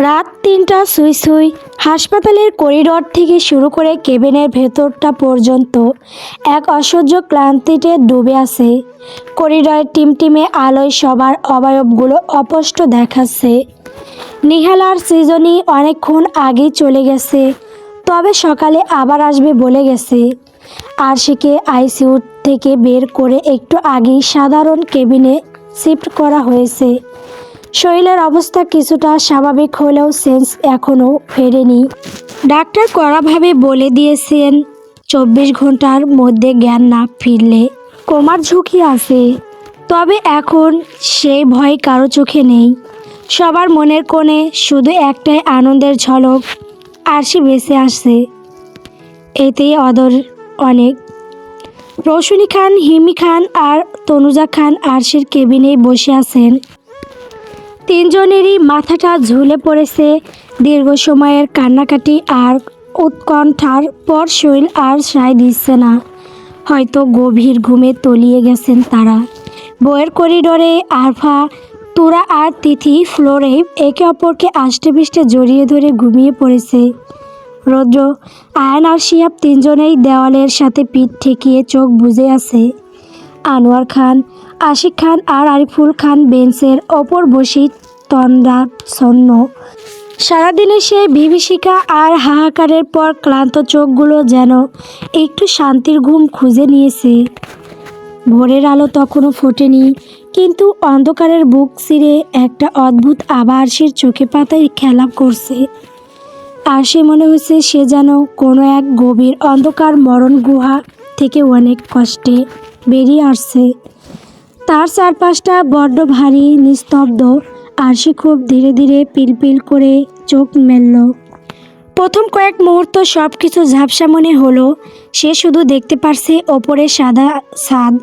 রাত ৩টা ছুঁই ছুঁই। হাসপাতালের করিডর থেকে শুরু করে কেবিনের ভেতরটা পর্যন্ত এক অসহ্য ক্লান্তিতে ডুবে আছে। করিডরের টিমটিমে আলোয় সবার অবয়বগুলো অস্পষ্ট দেখাচ্ছে। নিহাল আর সৃজনী অনেকক্ষণ আগেই চলে গেছে, তবে সকালে আবার আসবে বলে গেছে। আরশিকে আইসিইউ থেকে বের করে একটু আগেই সাধারণ কেবিনে শিফট করা হয়েছে। শরীরের অবস্থা কিছুটা স্বাভাবিক হলেও সেন্স এখনও ফেরেনি। ডাক্তার কড়াভাবে বলে দিয়েছেন ২৪ ঘন্টার মধ্যে জ্ঞান না ফিরলে কোমার ঝুঁকি আছে। তবে এখন সেই ভয় কারো চোখে নেই। সবার মনের কোণে শুধু একটাই আনন্দের ঝলক, আরশি বেঁচে আসছে। এতেই অদর অনেক। রৌশনী খান, হিমি খান আর তনুজা খান আরশির কেবিনেই বসে আছেন। তিনজনেরই মাথাটা ঝুলে পড়েছে দীর্ঘ সময়ের কান্নাকাটি আর উৎকণ্ঠার পর। শরীর আর সায় দিচ্ছে না, হয়তো গভীর ঘুমে তলিয়ে গেছেন তারা। বইয়ের করিডোরে আরফা, তুরা আর তিথি ফ্লোরে একে অপরকে আষ্টেপৃষ্টে জড়িয়ে ধরে ঘুমিয়ে পড়েছে। রৌদ্র, আয়ন আর শিহাব তিনজনেই দেওয়ালের সাথে পিঠ ঠেকিয়ে চোখ বুজে আছে। আনোয়ার খান, আশিক খান আর আরিফুল খান বেঞ্চের ওপর বসেই তন্দ্রাচ্ছন্ন। সারাদিনে সেই বিভীষিকা আর হাহাকারের পর ক্লান্ত চোখগুলো যেন একটু শান্তির ঘুম খুঁজে নিয়েছে। ভোরের আলো তখনও ফোটেনি, কিন্তু অন্ধকারের বুক চিরে একটা অদ্ভুত আভা আরশির চোখে পাতায় খেলা করছে। আরশি মনে হচ্ছে সে যেন কোনো এক গভীর অন্ধকার মরণ গুহা থেকে অনেক কষ্টে বেরিয়ে আসছে। তার চারপাশটা বড্ড ভারী, নিস্তব্ধ। আরশি খুব ধীরে ধীরে পিলপিল করে চোখ মেলল। প্রথম কয়েক মুহূর্ত সব কিছু ঝাপসা মনে হলো। সে শুধু দেখতে পারছে ওপরে সাদা ছাদ,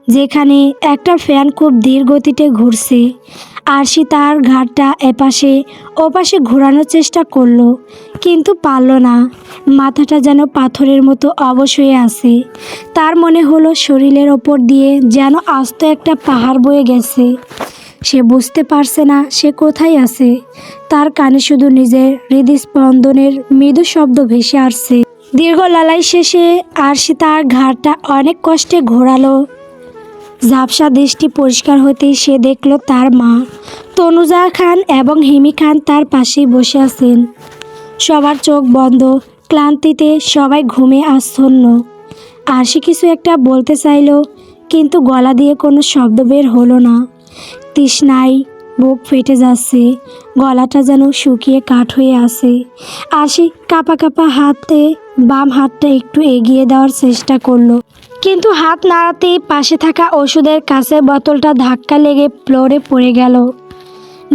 যেখানে একটা ফ্যান খুব ধীর গতিতে ঘুরছে। আরশি তার ঘাড়টা এপাশে ওপাশে ঘোরানোর চেষ্টা করলো, কিন্তু পারল না। মাথাটা যেন পাথরের মতো অবশ হয়ে আছে। তার মনে হলো শরীরের ওপর দিয়ে যেন আস্ত একটা পাহাড় বয়ে গেছে। সে বুঝতে পারছে না সে কোথায় আছে। তার কানে শুধু নিজের হৃদস্পন্দনের মৃদু শব্দ ভেসে আসছে। দীর্ঘ লড়াই শেষে আরশি তার ঘাড়টা অনেক কষ্টে ঘোরালো। ঝাপসা দৃষ্টি পরিষ্কার হতেই সে দেখল তার মা, তনুজা খান এবং হিমি খান তার পাশেই বসে আছেন। সবার চোখ বন্ধ, ক্লান্তিতে সবাই ঘুমে আচ্ছন্ন। আরশি কিছু একটা বলতে চাইল, কিন্তু গলা দিয়ে কোনো শব্দ বের হলো না। তৃষ্ণায় বুক ফেটে যাচ্ছে, গলাটা যেন শুকিয়ে কাঠ হয়ে আছে। আরশি কাঁপা কাঁপা হাতে বাম হাতটা একটু এগিয়ে দেওয়ার চেষ্টা করলো, কিন্তু হাত নাড়াতেই পাশে থাকা ওষুধের কাঁচের বোতলটা ধাক্কা লেগে ফ্লোরে পড়ে গেল।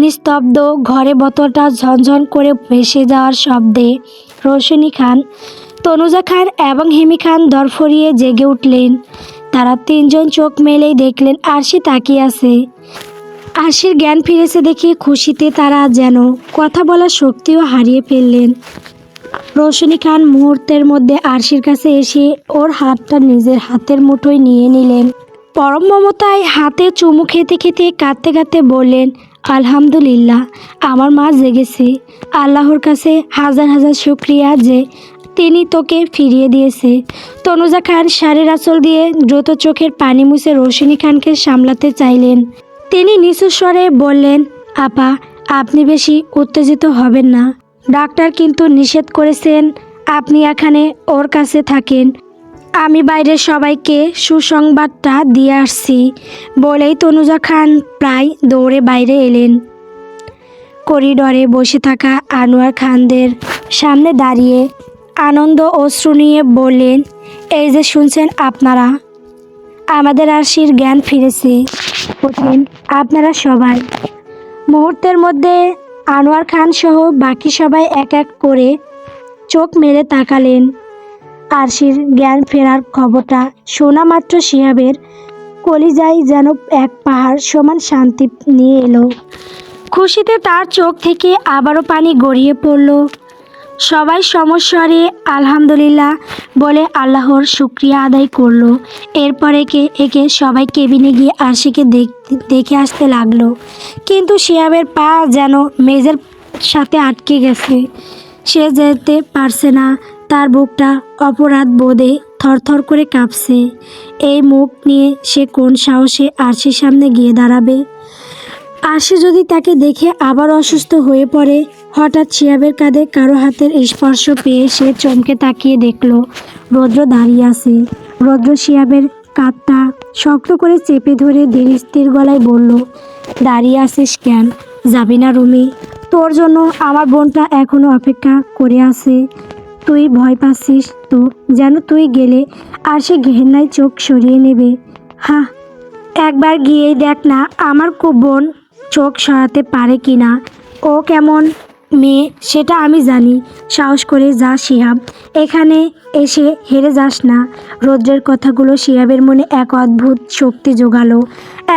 নিস্তব্ধ ঘরে বোতলটা ঝনঝন করে ভেসে যাওয়ার শব্দে রৌশনী খান, তনুজা খান এবং হিমি খান ধরফরিয়ে জেগে উঠলেন। তারা তিনজন চোখ মেলেই দেখলেন আরশি তাকিয়ে আছে। আরশির জ্ঞান ফিরেছে দেখে খুশিতে তারা যেন কথা বলার শক্তিও হারিয়ে ফেললেন। রৌশনী খান মুহূর্তের মধ্যে আরশির কাছে এসে ওর হাতটা নিজের হাতের মুঠোয় নিয়ে নিলেন। পরম মমতায় হাতে চুমু খেতে খেতে কাঁদতে কাঁদতে বললেন, আলহামদুলিল্লাহ, আমার মা জেগেছে। আল্লাহর কাছে হাজার হাজার শুকরিয়া যে তিনি তোকে ফিরিয়ে দিয়েছে। তনুজা খান শাড়ির আঁচল দিয়ে দ্রুত চোখের পানি মুছে রৌশনী খানকে সামলাতে চাইলেন। তিনি নিচু স্বরে বললেন, আপা, আপনি বেশি উত্তেজিত হবেন না। ডাক্তার কিন্তু নিষেধ করেছেন আপনি এখানে ওর কাছে থাকেন। আমি বাইরের সবাইকে সুসংবাদটা দিয়ে আসছি। বলেই তনুজা খান প্রায় দৌড়ে বাইরে এলেন। করিডরে বসে থাকা আনোয়ার খানদের সামনে দাঁড়িয়ে আনন্দ অশ্রু নিয়ে বললেন, এই যে শুনছেন আপনারা, আমাদের আরশির জ্ঞান ফিরেছে। ওঠেন আপনারা সবাই। মুহূর্তের মধ্যে আনোয়ার খান সহ বাকি সবাই এক এক করে চোখ মেলে তাকালেন। আরশির জ্ঞান ফেরার খবরটা শোনা মাত্র শিহাবের কলিজায় যেন এক পাহাড় সমান শান্তি নিয়ে এলো। খুশিতে তার চোখ থেকে আবারও পানি গড়িয়ে পড়ল। সবাই সমস্বরে আলহামদুলিল্লাহ বলে আল্লাহর শুকরিয়া আদায় করলো। এরপর একে একে সবাই কেবিনে গিয়ে আরশিকে দেখে আসতে লাগলো, কিন্তু শিহাবের পা যেন মেঝের সাথে আটকে গেছে। সে যেতে পারছে না। তার বুকটা অপরাধ বোধে থরথর করে কাঁপছে। এই মুখ নিয়ে সে কোন সাহসে আরশির সামনে গিয়ে দাঁড়াবে? আরশি যদি তাকে দেখে আবার অসুস্থ হয়ে পড়ে। হঠাৎ শিহাবের কাঁধে কারো হাতের স্পর্শ পেয়ে সে চমকে তাকিয়ে দেখল রৌদ্র দাঁড়িয়ে আছে। রৌদ্র শিহাবের কাঁধটা শক্ত করে চেপে ধরে ধীর স্থির গলায় বলল, দাঁড়িয়ে আছিস কেন? যাবি না রুমে? তোর জন্য আমার বোনটা এখনো অপেক্ষা করে আছে। তুই ভয় পাচ্ছিস তো? যেন তুই গেলে আর সে ঘেন্নায় চোখ সরিয়ে নেবে। হ্যাঁ, একবার গিয়েই দেখ না আমার বোন চোখ সরাতে পারে কি না। ও কেমন মেয়ে সেটা আমি জানি। সাহস করে যা শিহাব, এখানে এসে হেরে যাস না। রৌদ্রের কথাগুলো শিহাবের মনে এক অদ্ভুত শক্তি জোগালো।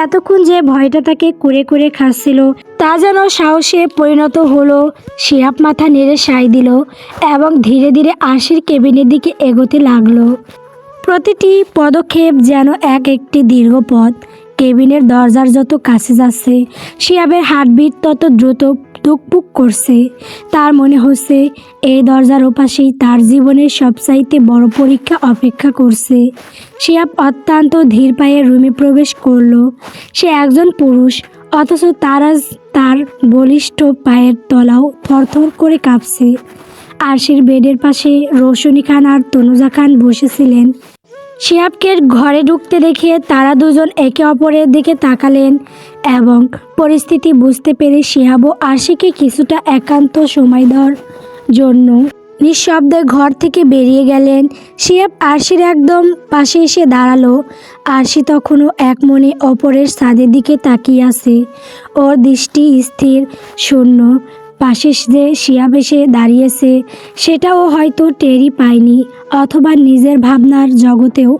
এতক্ষণ যে ভয়টা তাকে কুরে কুরে খাচ্ছিল তা যেন সাহসে পরিণত হলো। শিহাব মাথা নেড়ে সায় দিল এবং ধীরে ধীরে আরশির কেবিনের দিকে এগোতে লাগলো। প্রতিটি পদক্ষেপ যেন একটি দীর্ঘ পথ। কেবিনের দরজার যত কাছে যাচ্ছে শিহাবের হার্টবিট তত দ্রুত ধুকপুক করছে। তার মনে হচ্ছে এই দরজার ওপাশেই তার জীবনের সবচাইতে বড় পরীক্ষা অপেক্ষা করছে। শিহাব অত্যন্ত ধীর পায়ে রুমে প্রবেশ করলো। সে একজন পুরুষ, অথচ তার বলিষ্ঠ পায়ের তলাও থরথর করে কাঁপছে। আরশির বেডের পাশে রৌশনী খান আর তনুজা খান বসেছিলেন। শিহাবকে ঘরে ঢুকতে দেখে তারা দুজন একে অপরের দিকে তাকালেন এবং পরিস্থিতি বুঝতে পেরে শিহাবও আরশিকে কিছুটা একান্ত সময় দেওয়ার জন্য নিঃশব্দে ঘর থেকে বেরিয়ে গেলেন। শিহাব আরশির একদম পাশে এসে দাঁড়ালো। আরশি তখনও এক মনে অপরের ছাদের দিকে তাকিয়ে আছে। ওর দৃষ্টি স্থির, শূন্য। পাশে যে শিহাব এসে দাঁড়িয়েছে সেটাও হয়তো টেরই পায়নি, অথবা নিজের ভাবনার জগতেও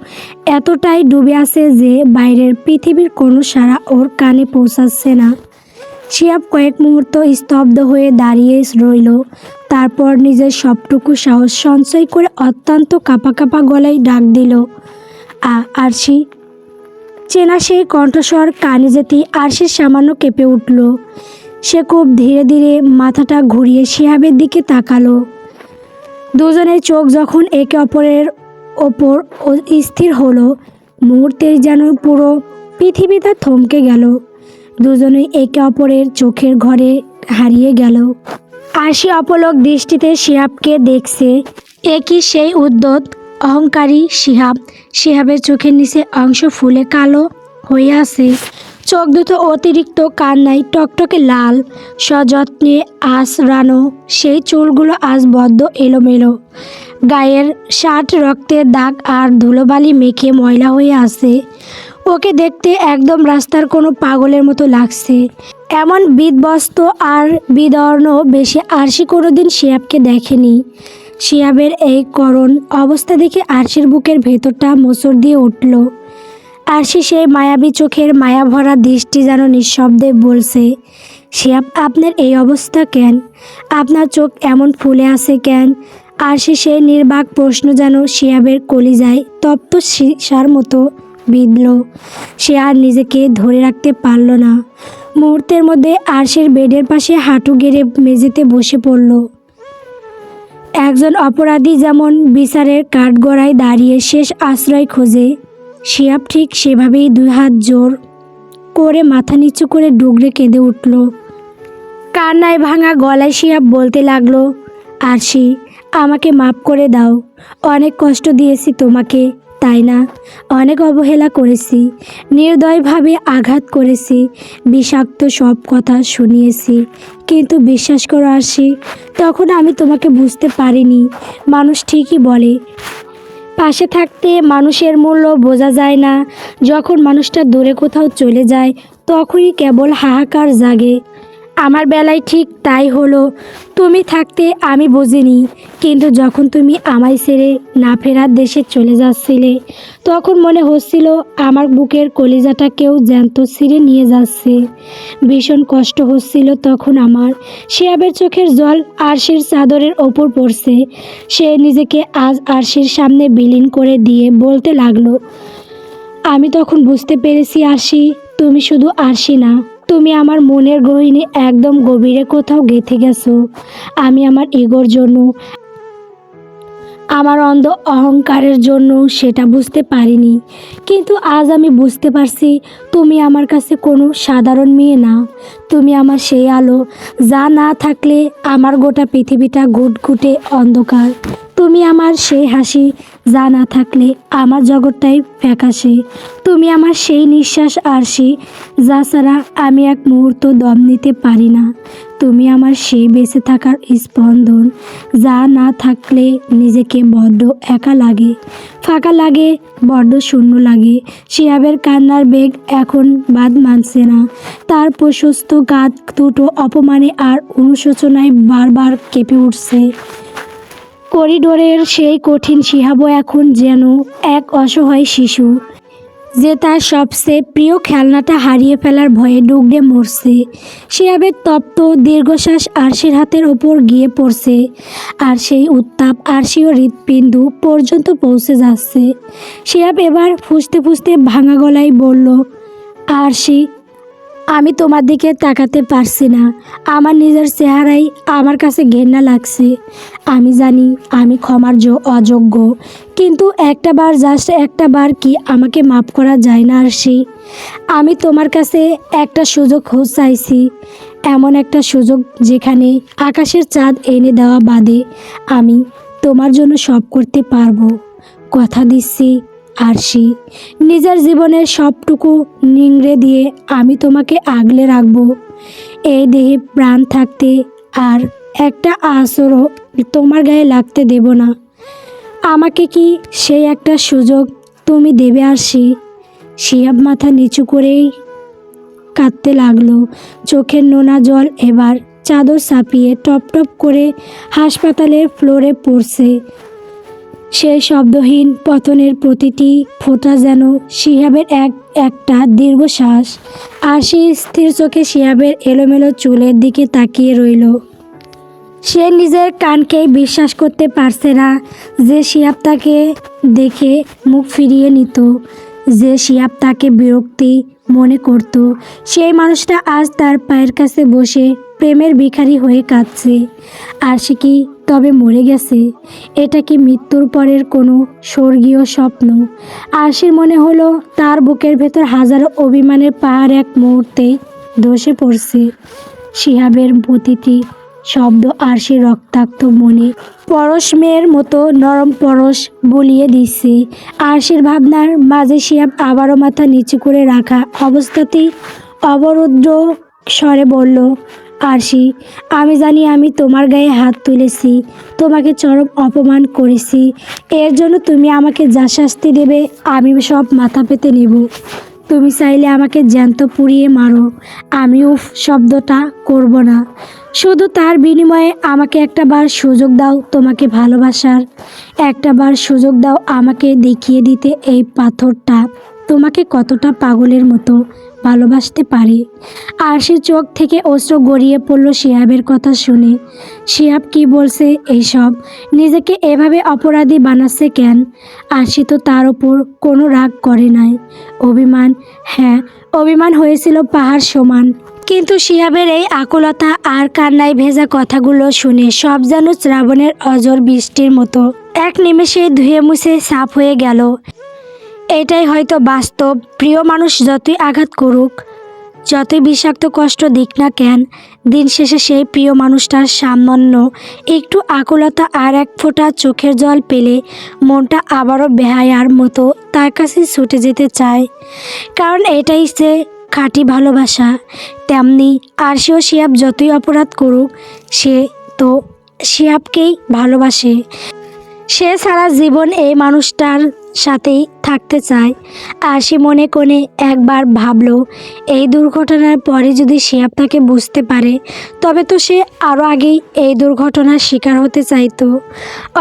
এতটাই ডুবে আছে যে বাইরের পৃথিবীর কোনো সাড়া ওর কানে পৌঁছাচ্ছে না। শিহাব কয়েক মুহূর্ত স্তব্ধ হয়ে দাঁড়িয়ে রইল। তারপর নিজের সবটুকু সাহস সঞ্চয় করে অত্যন্ত কাঁপা কাঁপা গলায় ডাক দিল, আরশি। চেনা সেই কণ্ঠস্বর কানে যেতেই আরশির সামান্য কেঁপে উঠল। সে খুব ধীরে ধীরে মাথাটা ঘুরিয়ে শিহাবের দিকে তাকালো। দুজনের চোখ যখন একে অপরের ওপর স্থির হলো, মুহূর্তেই যেন পুরো পৃথিবীটা থমকে গেল। দুজনেই একে অপরের চোখের ঘরে হারিয়ে গেল। আরশি অপলক দৃষ্টিতে শিহাবকে দেখছে। একই সেই উদ্যত অহংকারী শিহাব। শিহাবের চোখের নিচে অংশ ফুলে কালো হয়ে আছে। চোখ দুটো অতিরিক্ত কান্নায় টকটকে লাল। সযত্নে আঁচড়ানো সেই চুলগুলো আজ বড্ড এলোমেলো। গায়ের শার্ট রক্তের দাগ আর ধুলোবালি মেখে ময়লা হয়ে আছে। ওকে দেখতে একদম রাস্তার কোনো পাগলের মতো লাগছে। এমন বিধ্বস্ত আর বিদর্ণ বেশি আরশি কোনোদিন শিহাবকে দেখেনি। শিহাবের এই করুণ অবস্থা দেখে আরশির বুকের ভেতরটা মোচড় দিয়ে উঠল। আরশি সেই মায়াবী চোখের মায়া ভরা দৃষ্টি যেন নিঃশব্দে বলছে, শিহাব, আপনার এই অবস্থা কেন? আপনার চোখ এমন ফুলে আছে কেন? আরশি সেই নির্বাক প্রশ্ন যেন শিহাবের কলিজায় তপ্ত সীসার মতো বিঁধল। সে আর নিজেকে ধরে রাখতে পারল না। মুহূর্তের মধ্যে আরশির বেডের পাশে হাঁটু গেড়ে মেঝেতে বসে পড়ল। একজন অপরাধী যেমন বিচারের কাঠগড়ায় দাঁড়িয়ে শেষ আশ্রয় খোঁজে, শিহাব ঠিক সেভাবেই দুই হাত জোর করে মাথা নিচু করে ডুগরে কেঁদে উঠল। কান্নায় ভাঙা গলায় শিহাব বলতে লাগলো, আরশি, আমাকে মাফ করে দাও। অনেক কষ্ট দিয়েছি তোমাকে, তাই না? অনেক অবহেলা করেছি, নির্দয়ভাবে আঘাত করেছি, বিষাক্ত সব কথা শুনিয়েছি। কিন্তু বিশ্বাস করো আরশি, তখন আমি তোমাকে বুঝতে পারিনি। মানুষ ঠিকই বলে, পাশে থাকতে মানুষের মূল্য বোঝা যায় না। যখন মানুষটা দূরে কোথাও চলে যায় তখনই কেবল হাহাকার জাগে। আমার বেলায় ঠিক তাই হলো। তুমি থাকতে আমি বুঝিনি, কিন্তু যখন তুমি আমায় ছেড়ে না ফেরার দেশে চলে যাচ্ছিলে তখন মনে হচ্ছিল আমার বুকের কলিজাটা কেউ জ্যান্ত ছিঁড়ে নিয়ে যাচ্ছে। ভীষণ কষ্ট হচ্ছিল তখন আমার। শিহাবের চোখের জল আরশির চাদরের ওপর পড়ছে। সে নিজেকে আজ আরশির সামনে বিলীন করে দিয়ে বলতে লাগলো, আমি তখন বুঝতে পেরেছি আরশি, তুমি শুধু আরশি না, তুমি আমার মনের গহীনে একদম গভীরে কোথাও গেঁথে গেছো। আমি আমার ইগোর জন্য, আমার অন্ধ অহংকারের জন্য সেটা বুঝতে পারিনি, কিন্তু আজ আমি বুঝতে পারছি তুমি আমার কাছে কোনো সাধারণ মেয়ে না। তুমি আমার সেই আলো, যা না থাকলে আমার গোটা পৃথিবীটা ঘুটঘুটে অন্ধকার। তুমি আমার সেই হাসি, যা না থাকলে আমার জগৎটাই ফ্যাকাশে। তুমি আমার সেই নিঃশ্বাস আরশি, যা ছাড়া আমি এক মুহূর্ত দম নিতে পারি না। তুমি আমার সেই বেঁচে থাকার স্পন্দন, যা না থাকলে নিজেকে বড্ড একা লাগে, ফাঁকা লাগে, বড্ড শূন্য লাগে। শিহাবের কান্নার বেগ এখন বাদ মানছে না। তার প্রশস্ত কাঁধ দুটো অপমানে আর অনুশোচনায় বারবার কেঁপে উঠছে। করিডোরের সেই কঠিন শিহাবও এখন যেন এক অসহায় শিশু, যে তার সবচেয়ে প্রিয় খেলনাটা হারিয়ে ফেলার ভয়ে ডুগরে মরছে। শিহাবের তপ্ত দীর্ঘশ্বাস আরশির হাতের ওপর গিয়ে পড়ছে, আর সেই উত্তাপ আরশিও হৃৎপিণ্ড পর্যন্ত পৌঁছে যাচ্ছে। শিহাব এবার ফুঁসতে ফুঁসতে ভাঙা গলায় বলল, আরশি, আমি তোমার দিকে তাকাতে পারছি না। আমার নিজের চেহারাই আমার কাছে ঘেন্না লাগছে। আমি জানি আমি ক্ষমার অযোগ্য, কিন্তু একটা বার, জাস্ট একটা বার কি আমাকে মাফ করা যায় না আরশি? আমি তোমার কাছে একটা সুযোগ চাইছি, এমন একটা সুযোগ যেখানে আকাশের চাঁদ এনে দেওয়া বাদে আমি তোমার জন্য সব করতে পারবো। কথা দিচ্ছি আরশি, নিজের জীবনের সবটুকু নিংড়ে দিয়ে আমি তোমাকে আগলে রাখবো। এই দেহে প্রাণ থাকতে আর একটা আঁচড়ও তোমার গায়ে লাগতে দেব না। আমাকে কি সেই একটা সুযোগ তুমি দেবে আরশি? শিহাব মাথা নিচু করেই কাঁদতে লাগলো। চোখের নোনা জল এবার চাদর চাপিয়ে টপ টপ করে হাসপাতালের ফ্লোরে পড়ছে। সেই শব্দহীন পতনের প্রতিটি ফোঁটা যেন শিহাবের একটা দীর্ঘশ্বাস। আরশি স্থির চোখে শিহাবের এলোমেলো চুলের দিকে তাকিয়ে রইল। সে নিজের কানকেই বিশ্বাস করতে পারছে না যে শিহাব তাকে দেখে মুখ ফিরিয়ে নিত, যে শিহাব তাকে বিরক্তি মনে করত। সেই মানুষটা আজ তার পায়ের কাছে বসে প্রেমের ভিখারি হয়ে কাঁদছে। আরশি কি তবে মরে গেছে? এটা কি মৃত্যুর পরের কোনো স্বর্গীয় স্বপ্ন? আরশির মনে হলো তার বুকের ভেতর হাজারো অভিমানের পাহাড় এক মুহূর্তেই ধসে পড়ছে। শিহাবের প্রতিটি শব্দ আরশির রক্তাক্ত মনে পরশমের মতো নরম পরশ বলিয়ে দিচ্ছে। আরশির ভাবনার মাঝে শিহাব আবারও মাথা নিচু করে রাখা অবস্থাতেই অবরুদ্ধ স্বরে বলল, আরশি, আমি জানি আমি তোমার গায়ে হাত তুলেছি, তোমাকে চরম অপমান করেছি। এর জন্য তুমি আমাকে যা শাস্তি দেবে আমি সব মাথা পেতে নেব। তুমি চাইলে আমাকে জ্যান্ত পুড়িয়ে মারো, আমি উফ শব্দটা করব না। শুধু তার বিনিময়ে আমাকে একটা বার সুযোগ দাও তোমাকে ভালোবাসার। একটা বার সুযোগ দাও আমাকে দেখিয়ে দিতে এই পাথরটা তোমাকে কতটা পাগলের মতো ভালোবাসতে পারে। আরশির চোখ থেকে অশ্রু গড়িয়ে পড়ল শিহাবের কথা শুনে। শিহাব কি বলছে এইসব? নিজেকে এভাবে অপরাধী বানাচ্ছে কেন? আরশি তো তার ওপর কোনো রাগ করে নাই। অভিমান, হ্যাঁ অভিমান হয়েছিল পাহাড় সমান, কিন্তু শিহাবের এই আকুলতা আর কান্নায় ভেজা কথাগুলো শুনে সব যেন শ্রাবণের অঝোর বৃষ্টির মতো এক নিমেষে ধুয়ে মুছে সাফ হয়ে গেল। এটাই হয়তো বাস্তব। প্রিয় মানুষ যতই আঘাত করুক, যতই বিষাক্ত কষ্ট দিক না কেন, দিন শেষে সেই প্রিয় মানুষটার সামান্য একটু আকুলতা আর এক ফোঁটা চোখের জল পেলে মনটা আবারও বেহায়ার মতো তার কাছে ছুটে যেতে চায়। কারণ এটাই সে খাঁটি ভালোবাসা। তেমনি আরশিও শিহাব যতই অপরাধ করুক, সে তো শিহাবকেই ভালোবাসে। সে সারা জীবন এই মানুষটার সাথেই থাকতে চায়। আরশি মনে কোণে একবার ভাবল, এই দুর্ঘটনার পরে যদি শিহাব তাকে বুঝতে পারে, তবে তো সে আরও আগেই এই দুর্ঘটনার শিকার হতে চাইতো।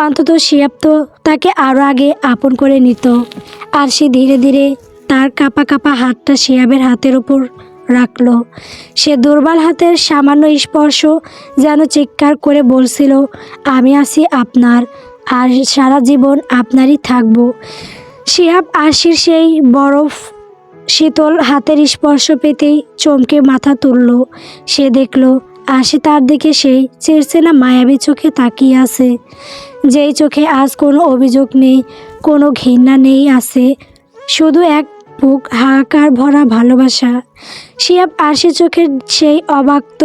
অন্তত শিহাব তো তাকে আরও আগে আপন করে নিত। আরশি ধীরে ধীরে তার কাঁপা কাঁপা হাতটা শিহাবের হাতের ওপর রাখল। সে দুর্বল হাতের সামান্য স্পর্শ যেন চিৎকার করে বলছিল, আমি আছি আপনার, আর সারা জীবন আপনারই থাকবো। শিহাব আরশির সেই বরফ শীতল হাতের স্পর্শ পেতেই চমকে মাথা তুলল। সে দেখল আরশি তার দিকে সেই চেনা মায়াবী চোখে তাকিয়ে আছে, যেই চোখে আজ কোনো অভিযোগ নেই, কোনো ঘৃণা নেই, আছে শুধু এক বুক হাহাকার ভরা ভালোবাসা। শিহাব আরশির চোখের সেই অবাক্ত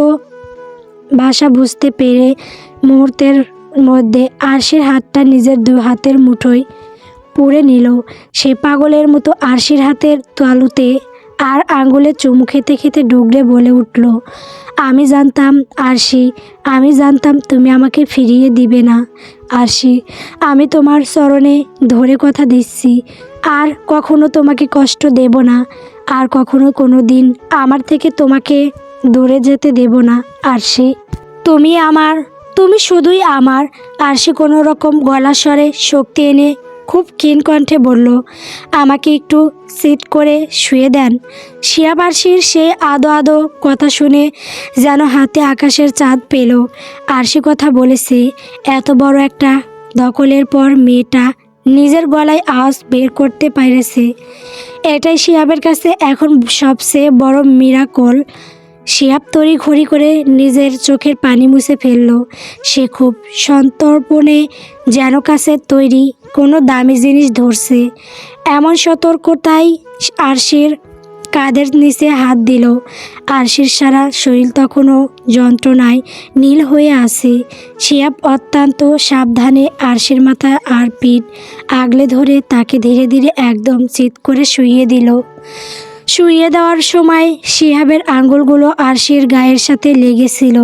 ভাষা বুঝতে পেরে মুহূর্তের মধ্যে আরশির হাতটা নিজের দুই হাতের মুঠোয় পুড়ে নিল। সে পাগলের মতো আরশির হাতের তালুতে আর আঙ্গুলে চুমু খেতে খেতে ডুগরে বলে উঠল, আমি জানতাম আরশি, আমি জানতাম তুমি আমাকে ফিরিয়ে দিবে না। আরশি, আমি তোমার চরণে ধরে কথা দিচ্ছি, আর কখনো তোমাকে কষ্ট দেব না, আর কখনো কোনো দিন আমার থেকে তোমাকে দূরে যেতে দেব না। আরশি, তুমি আমার, তুমি শুধুই আমার। আরশি কোনো রকম গলা স্বরে শক্তি এনে খুব ক্ষীণ কণ্ঠে বলল, আমাকে একটু সিট করে শুয়ে দেন। শিহাব আরশির সেই আদো আদো কথা শুনে যেন হাতে আকাশের চাঁদ পেল। আরশি কথা বলেছে, এত বড় একটা দখলের পর মেয়েটা নিজের গলায় আওয়াজ বের করতে পেরেছে, এটাই শিহাবের কাছে এখন সবচেয়ে বড় মিরাকল। শিহাব তড়িঘড়ি করে নিজের চোখের পানি মুছে ফেলল। সে খুব সন্তর্পণে, যেন কাছে তৈরি কোনো দামি জিনিস ধরছে এমন সতর্কতাই আরশির কাঁধের নিচে হাত দিল। আরশির সারা শরীর তখনও যন্ত্রণায় নীল হয়ে আছে। শিহাব অত্যন্ত সাবধানে আরশির মাথা আর পিঠ আগলে ধরে তাকে ধীরে ধীরে একদম চিৎ করে শুইয়ে দিল। শুইয়ে দেওয়ার সময় শিহাবের আঙ্গুলগুলো আরশির গায়ের সাথে লেগেছিল।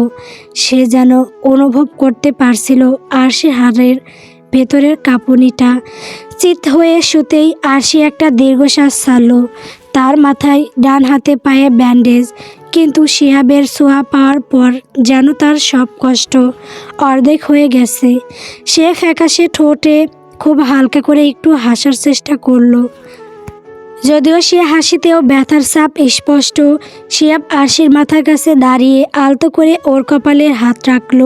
সে যেন অনুভব করতে পারছিল আরশির হাড়ের ভেতরের কাঁপুনিটা। চিত হয়ে শুতেই আরশি একটা দীর্ঘশ্বাস ছাড়ল। তার মাথায় ডান হাতে পায়ে ব্যান্ডেজ, কিন্তু শিহাবের ছোঁয়া পাওয়ার পর যেন তার সব কষ্ট অর্ধেক হয়ে গেছে। সে ফ্যাকাশে ঠোঁটে খুব হালকা করে একটু হাসার চেষ্টা করলো, যদিও সে হাসিতেও ব্যথার ছাপ স্পষ্ট। শিহাব আরশির মাথার কাছে দাঁড়িয়ে আলতো করে ওর কপালের হাত রাখল।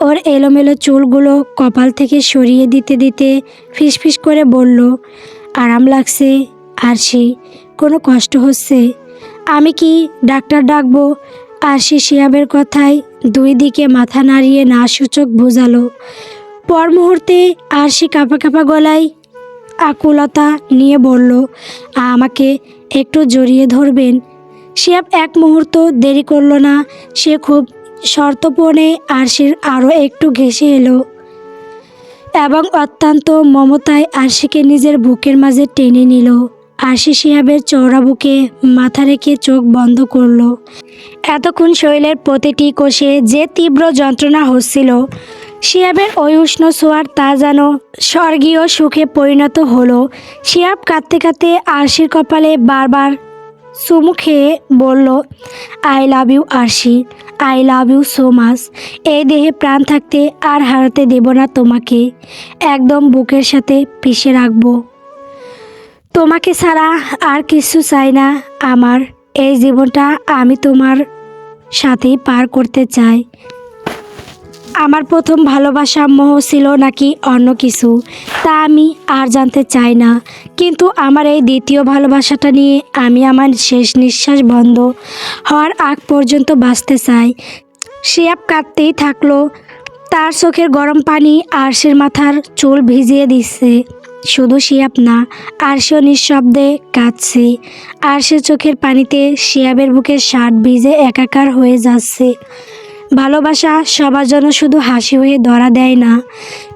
ওর এলোমেলো চুলগুলো কপাল থেকে সরিয়ে দিতে দিতে ফিসফিস করে বলল, আরাম লাগছে আরশি? কোনো কষ্ট হচ্ছে? আমি কি ডাক্তার ডাকবো? আরশি শিহাবের কথায় দুই দিকে মাথা নাড়িয়ে না সূচক বোঝালো। পর মুহূর্তে আরশি কাঁপা কাঁপা গলায় আকুলতা নিয়ে বলল, আমাকে একটু জড়িয়ে ধরবেন? শিহাব এক মুহূর্ত দেরি করল না। সে খুব সন্তর্পণে আরশির আরও একটু ঘেঁষে এলো এবং অত্যন্ত মমতায় আরশিকে নিজের বুকের মাঝে টেনে নিল। আরশি শিহাবের চওড়া বুকে মাথা রেখে চোখ বন্ধ করল। এতক্ষণ শরীরের প্রতিটি কোষে যে তীব্র যন্ত্রণা হচ্ছিল, শিহাবের ওই উষ্ণ ছোঁয়ার তা যেন স্বর্গীয় সুখে পরিণত হলো। শিহাব কাঁদতে কাঁদতে আরশির কপালে বারবার চুমু খেয়ে বলল, I love you Arshi, I love you so much. এই দেহে প্রাণ থাকতে আর হারাতে দেব না তোমাকে, একদম বুকের সাথে পিষে রাখবো। তোমাকে ছাড়া আর কিছু চাই না আমার। এই জীবনটা আমি তোমার সাথেই পার করতে চাই। আমার প্রথম ভালোবাসা মোহ ছিল নাকি অন্য কিছু, তা আমি আর জানতে চাই না, কিন্তু আমার এই দ্বিতীয় ভালোবাসাটা নিয়ে আমি আমার শেষ নিঃশ্বাস বন্ধ হওয়ার আগ পর্যন্ত বাঁচতে চাই। শিহাব কাঁদতেই থাকলো। তার চোখের গরম পানি আরশির মাথার চুল ভিজিয়ে দিচ্ছে। শুধু শিহাব না, আরশিও নিঃশব্দে কাঁদছে। আরশির চোখের পানিতে শিহাবের বুকের শার্ট ভিজে একাকার হয়ে যাচ্ছে। ভালোবাসা সবার জন্য শুধু হাসি হয়ে ধরা দেয় না,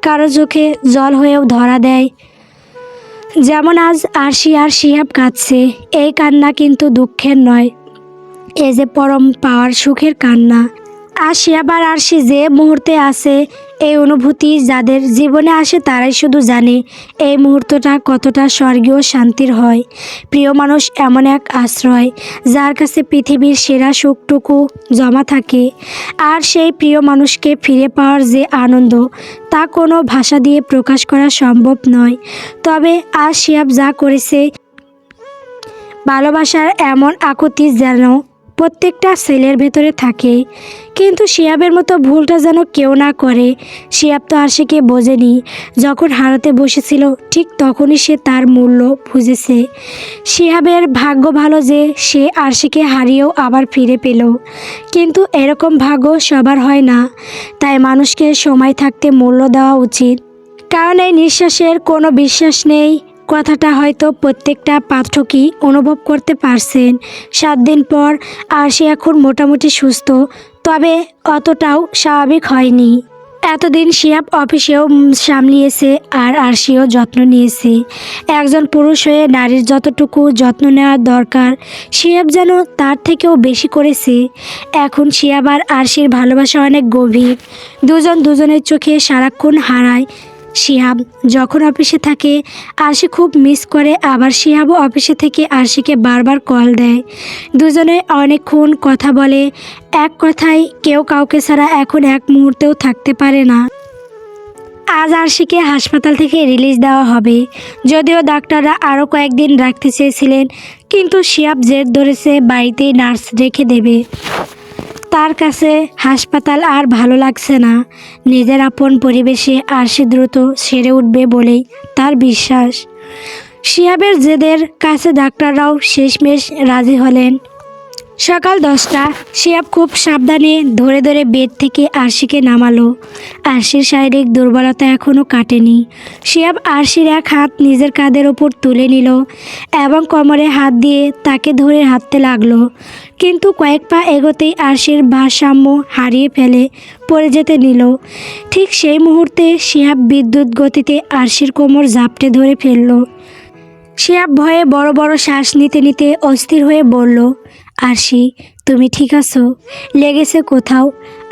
কারো চোখে জল হয়েও ধরা দেয়। যেমন আজ আরশি আর শিহাব কাঁদছে, এই কান্না কিন্তু দুঃখের নয়, এ যে পরম পাওয়ার সুখের কান্না। আর শিহাব আর আরশি যে মুহূর্তে আছে, এই অনুভূতি যাদের জীবনে আসে তারাই শুধু জানে এই মুহূর্তটা কতটা স্বর্গীয় শান্তির হয়। প্রিয় মানুষ এমন এক আশ্রয় যার কাছে পৃথিবীর সেরা সুখটুকু জমা থাকে, আর সেই প্রিয় মানুষকে ফিরে পাওয়ার যে আনন্দ তা কোনো ভাষা দিয়ে প্রকাশ করা সম্ভব নয়। তবে আজ শিহাব যা করেছে, ভালোবাসার এমন আকুতি যেন প্রত্যেকটা ছেলের ভেতরে থাকে, কিন্তু শিহাবের মতো ভুলটা যেন কেউ না করে। শিহাব তো আরশিকে বোঝেনি, যখন হারাতে বসেছিল ঠিক তখনই সে তার মূল্য বুঝেছে। শিহাবের ভাগ্য ভালো যে সে আরশিকে হারিয়েও আবার ফিরে পেল, কিন্তু এরকম ভাগ্য সবার হয় না। তাই মানুষকে সময় থাকতে মূল্য দেওয়া উচিত, কারণ এই নিঃশ্বাসের কোনো বিশ্বাস নেই। কথাটা হয়তো প্রত্যেকটা পাঠকই অনুভব করতে পারছেন। 7 দিন পর আরশি এখন মোটামুটি সুস্থ, তবে অতটাও স্বাভাবিক হয়নি। এতদিন শিহাব অফিসেও সামলিয়েছে আর আরশিও যত্ন নিয়েছে। একজন পুরুষ হয়ে নারীর যতটুকু যত্ন নেওয়ার দরকার শিহাব যেন তার থেকেও বেশি করেছে। এখন শিহাব আর আরশির ভালোবাসা অনেক গভীর। দুজন দুজনের চোখে সারাক্ষণ হারায়। শিহাব যখন অফিসে থাকে আরশি খুব মিস করে, আবার শিহাবও অফিসে থেকে আরশিকে বারবার কল দেয়। দুজনে অনেকক্ষণ কথা বলে। এক কথায় কেউ কাউকে ছাড়া এখন এক মুহূর্তেও থাকতে পারে না। আজ আরশিকে হাসপাতাল থেকে রিলিজ দেওয়া হবে, যদিও ডাক্তাররা আরও কয়েকদিন রাখতে চেয়েছিলেন, কিন্তু শিহাব জেদ ধরেছে বাড়িতেই নার্স রেখে দেবে। তার কাছে হাসপাতাল আর ভালো লাগছে না। নিজের আপন পরিবেশে আরশি দ্রুত সেরে উঠবে বলেই তার বিশ্বাস। শিহাবের জেদের কাছে ডাক্তাররাও শেষমেশ রাজি হলেন। সকাল 10টা। শিহাব খুব সাবধানে ধরে ধরে বেড থেকে আরশিকে নামালো। আরশির শারীরিক দুর্বলতা এখনও কাটেনি। শিহাব আরশির এক হাত নিজের কাঁধের ওপর তুলে নিল এবং কোমরে হাত দিয়ে তাকে ধরে হাঁটতে লাগলো, কিন্তু কয়েক পা এগোতেই আরশির ভারসাম্য হারিয়ে ফেলে পড়ে যেতে নিল। ঠিক সেই মুহূর্তে শিহাব বিদ্যুৎ গতিতে আরশির কোমর জাপটে ধরে ফেলল। শিহাব ভয়ে বড় বড় শ্বাস নিতে নিতে অস্থির হয়ে বলল, আরশি, তুমি ঠিক আছো? লেগেছে কোথাও?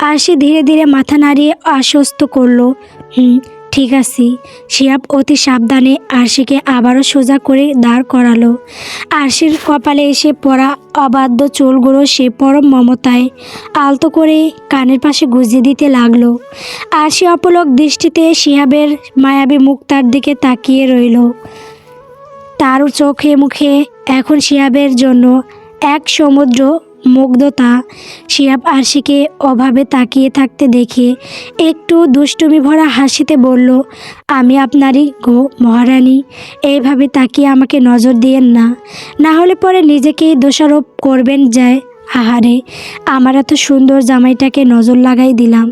আরশি ধীরে ধীরে মাথা নাড়িয়ে আশ্বস্ত করলো, ঠিক আছি। শিহাব অতি সাবধানে আরশিকে আবারও সোজা করে দাঁড় করালো। আরশির কপালে এসে পড়া অবাধ্য চুলগুলো সে পরম মমতায় আলতো করে কানের পাশে গুঁজে দিতে লাগলো। আরশি অপলক দৃষ্টিতে শিহাবের মায়াবী মুখটার দিকে তাকিয়ে রইল। তার চোখে মুখে এখন শিহাবের জন্য এক সমুদ্র মুগ্ধতা। শিহাব আরশিকে অভাবে তাকিয়ে থাকতে দেখে একটু দুষ্টুমি ভরা হাসিতে বলল, আমি আপনারই গো মহারানী, এইভাবে তাকিয়ে আমাকে নজর দিয়েন না, না হলে পরে নিজেকেই দোষারোপ করবেন যায়। আহারে, আমার এত সুন্দর জামাইটাকে নজর লাগাই দিলাম।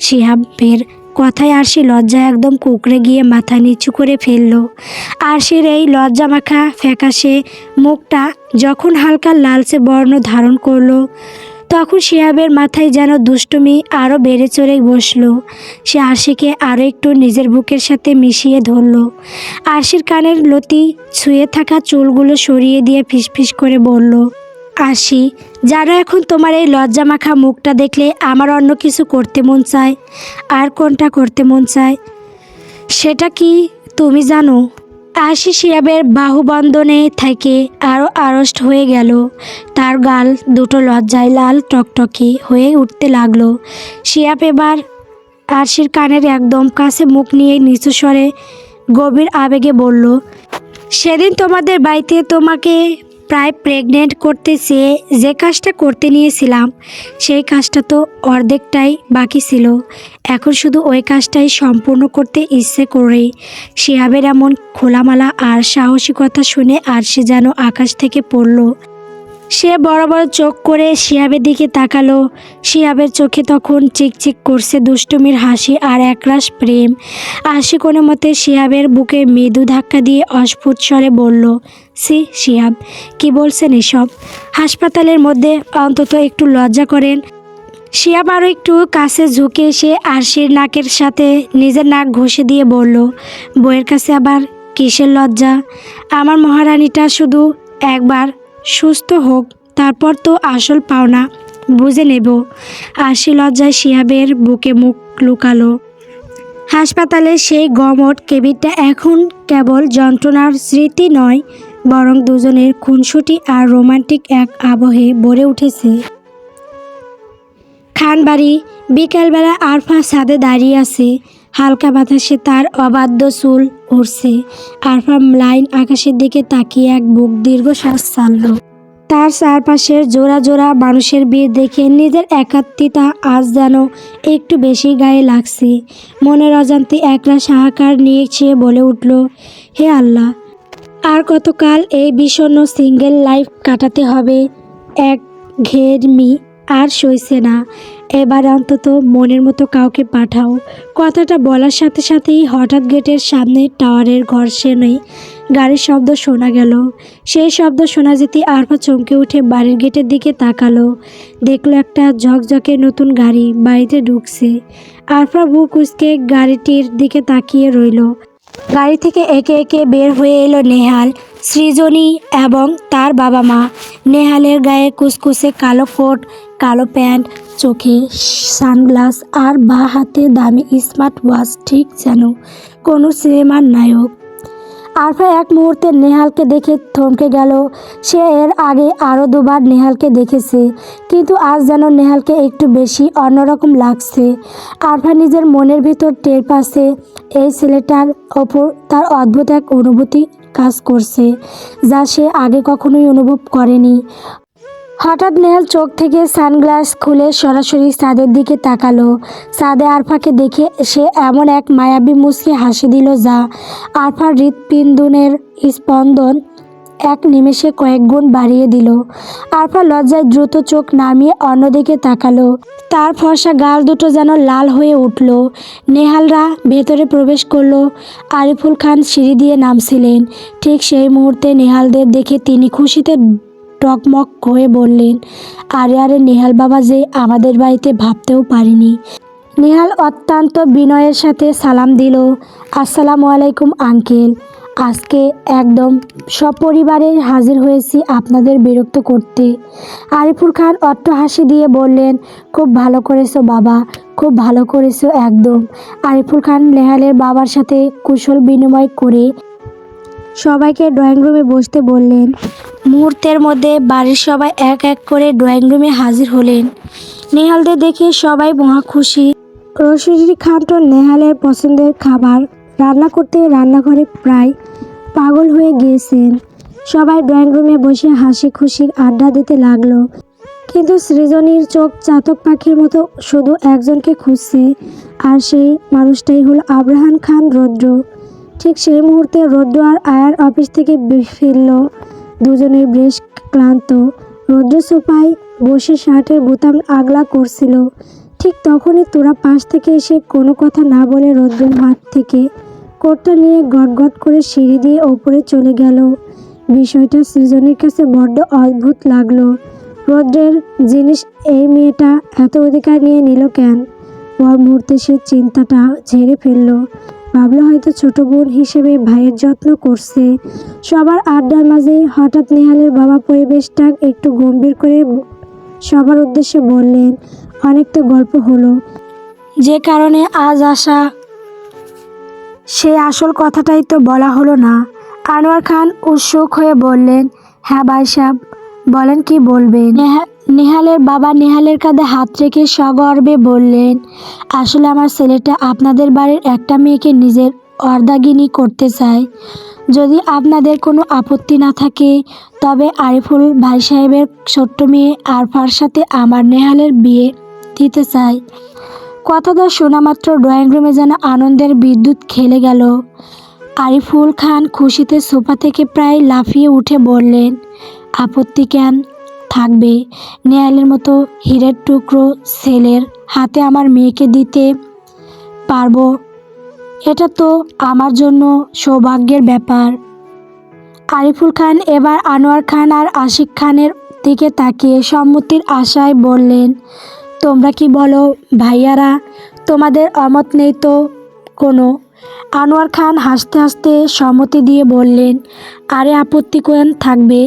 শিহাবের কথায় আরশি লজ্জায় একদম কুঁকড়ে গিয়ে মাথা নিচু করে ফেলল। আরশির এই লজ্জামাখা ফ্যাকাশে মুখটা যখন হালকা লালচে বর্ণ ধারণ করলো, তখন শিহাবের মাথায় যেন দুষ্টুমি আরও বেড়ে চড়ে বসলো। সে আরশিকে আরও একটু নিজের বুকের সাথে মিশিয়ে ধরল। আরশির কানের লতি ছুঁয়ে থাকা চুলগুলো সরিয়ে দিয়ে ফিসফিস করে বলল, আরশি, জানো এখন তোমার এই লজ্জামাখা মুখটা দেখলে আমার অন্য কিছু করতে মন চায়। আর কোনটা করতে মন চায় সেটা কি তুমি জানো? আরশি শিহাবের বাহুবন্ধনে থেকে আরও আড়ষ্ট হয়ে গেল। তার গাল দুটো লজ্জায় লাল টকটকে হয়ে উঠতে লাগলো। শিহাব এবার আরশির কানের একদম কাছে মুখ নিয়ে নিচু স্বরে গভীর আবেগে বলল, সেদিন তোমাদের বাড়িতে তোমাকে প্রায় প্রেগনেন্ট করতে চেয়ে যে কাজটা করতে নিয়েছিলাম সেই কাজটা তো অর্ধেকটাই বাকি ছিল। এখন শুধু ওই কাজটাই সম্পূর্ণ করতে ইচ্ছে করে। শিহাবের এমন খোলামেলা আর সাহসিকতা শুনে আরশি যেন আকাশ থেকে পড়ল। সে বড় বড় চোখ করে শিহাবের দিকে তাকালো। শিহাবের চোখে তখন চিকচিক করছে দুষ্টুমির হাসি আর একরাশ প্রেম। আরশি কোনো মতে শিহাবের বুকে মৃদু ধাক্কা দিয়ে অস্ফুট স্বরে বলল, সি শিহাব, কি বলছেন এসব? হাসপাতালের মধ্যে অন্তত একটু লজ্জা করেন। শিহাব আরও একটু কাছে ঝুঁকে এসে আরশির নাকের সাথে নিজের নাক ঘষে দিয়ে বলল, বইয়ের কাছে আবার কিসের লজ্জা? আমার মহারানীটা শুধু একবার সুস্থ হোক, তারপর তো আসল পাওনা বুঝে নেব। আরশি লজ্জায় শিহাবের বুকে মুখ লুকালো। হাসপাতালের সেই গমট কেবিনটা এখন কেবল যন্ত্রণার স্মৃতি নয়, বরং দুজনের খুনসুটি আর রোমান্টিক এক আবহে ভরে উঠেছে। খানবাড়ি। বিকেলবেলা আরফা ছাদে দাঁড়িয়ে আছে। হালকা বাতাসে তার অবাধ্য চুল উড়ছে। আরফা ম্লান আকাশের দিকে তাকিয়ে এক বুক দীর্ঘশ্বাস ছাড়ল। তার চারপাশের জোড়া জোড়া মানুষের ভিড় দেখে নিজের একাত্মতা আজ যেন একটু বেশি গায়ে লাগছে। মনের অজান্তে একরাশ হাহাকার নিয়ে সে বলে উঠল, হে আল্লাহ, আর কতকাল এই বিষণ্ণ সিঙ্গেল লাইফ কাটাতে হবে? একঘেয়েমি আর সইছে না। এবার অন্তত মনের মতো কাউকে পাঠাও। কথাটা বলার সাথে সাথেই হঠাৎ গেটের সামনে টাওয়ারের ঘর্ষণে গাড়ির শব্দ শোনা গেল। সেই শব্দ শোনা যেতেই আরফা চমকে উঠে বাড়ির গেটের দিকে তাকালো। দেখলো একটা ঝকঝকে নতুন গাড়ি বাড়িতে ঢুকছে। আরফা বুক কুঁচকে গাড়িটির দিকে তাকিয়ে রইল। গাড়ি থেকে একে একে বের হয়ে এলো নেহাল, সৃজনী এবং তার বাবা মা। নেহালের গায়ে কুচকুচে কালো কোট, কালো প্যান্ট, চোখে সানগ্লাস আর বাঁ হাতে দামি স্মার্ট ওয়াচ, ঠিক যেন কোনো সিনেমার নায়ক। আরফা এক মুহূর্তে নেহালকে দেখে থমকে গেল। সে এর আগে আরও দুবার নেহালকে দেখেছে, কিন্তু আজ যেন নেহালকে একটু বেশি অন্যরকম লাগছে। আরফা নিজের মনের ভিতর টের পাচ্ছে এই ছেলেটার ওপর তার অদ্ভুত এক অনুভূতি কাজ করছে, যা সে আগে কখনোই অনুভব করেনি। হঠাৎ নেহাল চোখ থেকে সানগ্লাস খুলে সরাসরি ছাদের দিকে তাকালো। ছাদে আরফাকে দেখে সে এমন এক মায়াবী মুচকি হাসি দিল যা আরফার হৃৎপিণ্ডের স্পন্দন এক নিমেষে কয়েক গুণ বাড়িয়ে দিল। আরফা লজ্জায় দ্রুত চোখ নামিয়ে অন্যদিকে তাকালো। তার ফর্সা গাল দুটো যেন লাল হয়ে উঠল। নেহালরা ভেতরে প্রবেশ করলো। আরিফুল খান সিঁড়ি দিয়ে নামছিলেন। ঠিক সেই মুহূর্তে নেহালদের দেখে তিনি খুশিতে টকমক হয়ে বললেন, আরে আরে নেহাল বাবা, যে আমাদের বাড়িতে ভাবতেও পারিনি। নেহাল অত্যন্ত বিনয়ের সাথে সালাম দিল, আসসালামু আলাইকুম আঙ্কেল। আজকে একদম সপরিবারে হাজির হয়েছি আপনাদের বিরক্ত করতে। আরিফুল খান অট্ট হাসি দিয়ে বললেন, খুব ভালো করেছো বাবা, খুব ভালো করেছো একদম। আরিফুল খান নেহালের বাবার সাথে কুশল বিনিময় করে সবাইকে ড্রয়িং রুমে বসতে বললেন। মুহূর্তের মধ্যে বাড়ির সবাই এক এক করে ড্রয়িং রুমে হাজির হলেন। নেহালদের দেখে সবাই মহা খুশি। রশিদ খান তো নেহালের পছন্দের খাবার রান্না করতে রান্নাঘরে প্রায় পাগল হয়ে গিয়েছেন। সবাই ড্রয়িং রুমে বসে হাসি খুশি আড্ডা দিতে লাগলো, কিন্তু সৃজনীর চোখ চাতক পাখির মতো শুধু একজনকে খুঁজছে, আর সেই মানুষটাই হলো আবরাহান খান রৌদ্র। ঠিক সেই মুহূর্তে রৌদ্র আর আয়ার অফিস থেকে ফিরল। দুজনেই বেশ ক্লান্ত। রৌদ্র সোফায় বসে শার্টের বোতাম আগলা করছিল। ঠিক তখনই তোরা পাশ থেকে এসে কোনো কথা না বলে রৌদ্রের হাত থেকে কোটটা নিয়ে গটগট করে সিঁড়ি দিয়ে ওপরে চলে গেল। বিষয়টা সৃজনীর কাছে বড্ড অদ্ভুত লাগলো। রৌদ্রের জিনিস এই মেয়েটা এত অধিকার নিয়ে নিল কেন? পর মুহূর্তে সে চিন্তাটা ঝেড়ে ফেললো। ভাবলো হয়তো ছোট বোন হিসেবে ভাইয়ের যত্ন করছে। সবার আড্ডার মাঝে হঠাৎ নেহালের বাবা পরিবেশটা একটু গম্ভীর করে সবার উদ্দেশ্যে বললেন, অনেক তো গল্প হলো, যে কারণে আজ আসা, সেই আসল কথাটাই তো বলা হলো না। আনোয়ার খান উৎসুক হয়ে বললেন, হ্যাঁ ভাই সাহেব, বলেন কি বলবেন। নেহালের বাবা নেহালের কাঁধে হাত রেখে সগর্বে বললেন, আসলে আমার ছেলেটা আপনাদের বাড়ির একটা মেয়েকে নিজের অর্ধাঙ্গিনী করতে চায়। যদি আপনাদের কোনো আপত্তি না থাকে তবে আরিফুল ভাই সাহেবের ছোট্ট মেয়ে আরফার সাথে আমার নেহালের বিয়ে দিতে চাই। কথাটা শোনা মাত্র ড্রয়িং রুমে যেন আনন্দের বিদ্যুৎ খেলে গেল। আরিফুল খান খুশিতে সোফা থেকে প্রায় লাফিয়ে উঠে বললেন, আপত্তি কেন থাকবে? নেহালের মতো হীরের টুকরো ছেলের হাতে আমার মেয়েকে দিতে পারবো, এটা তো আমার জন্য সৌভাগ্যের ব্যাপার। আরিফুল খান এবার আনোয়ার খান আর আশিক খানের দিকে তাকিয়ে সম্মতির আশায় বললেন, তোমরা কি বলো ভাইয়ারা? তোমাদের অমত নেই তো কোনো? আনোয়ার খান হাসতে হাসতে সম্মতি দিয়ে বললেন, আরে আপত্তি কোন থাকবে?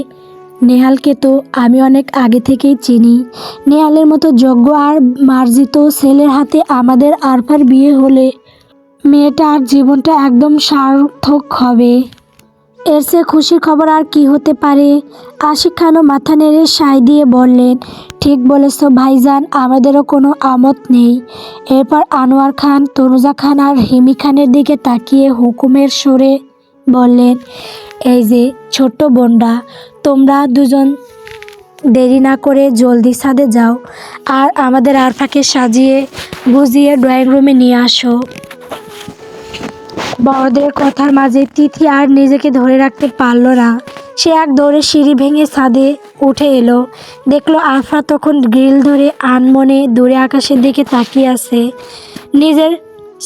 নেহালকে তো আমি অনেক আগে থেকেই চিনি। নেহালের মতো যোগ্য আর মার্জিত ছেলের হাতে আমাদের আরফার বিয়ে হলে মেয়েটার জীবনটা একদম সার্থক হবে। এর চেয়ে খুশির খবর আর কি হতে পারে? আশিক খানও মাথা নেড়ে সায় দিয়ে বললেন, ঠিক বলেছ ভাইজান, আমাদেরও কোনো আমত নেই। এরপর আনোয়ার খান তনুজা খান আর হিমি খানের দিকে তাকিয়ে হুকুমের সুরে বললেন, এই যে ছোট্ট বোনরা, তোমরা দুজন দেরি না করে জলদি ছাদে যাও আর আমাদের আরফাকে সাজিয়ে গুজিয়ে ড্রয়িং রুমে নিয়ে আসো। বড়দের কথার মাঝে তিথি আর নিজেকে ধরে রাখতে পারল না। সে এক দৌড়ে সিঁড়ি ভেঙে ছাদে উঠে এলো। দেখলো আরফা তখন গ্রিল ধরে আনমনে দূরে আকাশের দিকে তাকিয়ে আছে। নিজের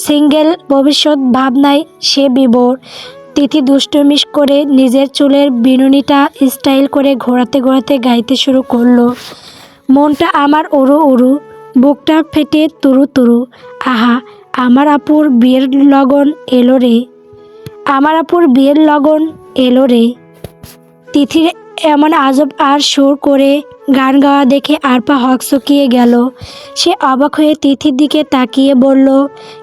সিঙ্গেল ভবিষ্যৎ ভাবনায় সে বিভোর। তিথি দুষ্টুমিশ করে নিজের চুলের বিনুনিটা স্টাইল করে ঘোরাতে ঘোরাতে গাইতে শুরু করলো। মনটা আমার উড়ু উড়ু, বুকটা ফেটে তুরু তুরু, আহা আমার আপুর বিয়ের লগন এলো রে, আমার আপুর বিয়ের লগন এলো রে। তিথির এমন আজব আর সুর করে গান গাওয়া দেখে আরফা হকচকিয়ে গেল। সে অবাক হয়ে তিথির দিকে তাকিয়ে বলল,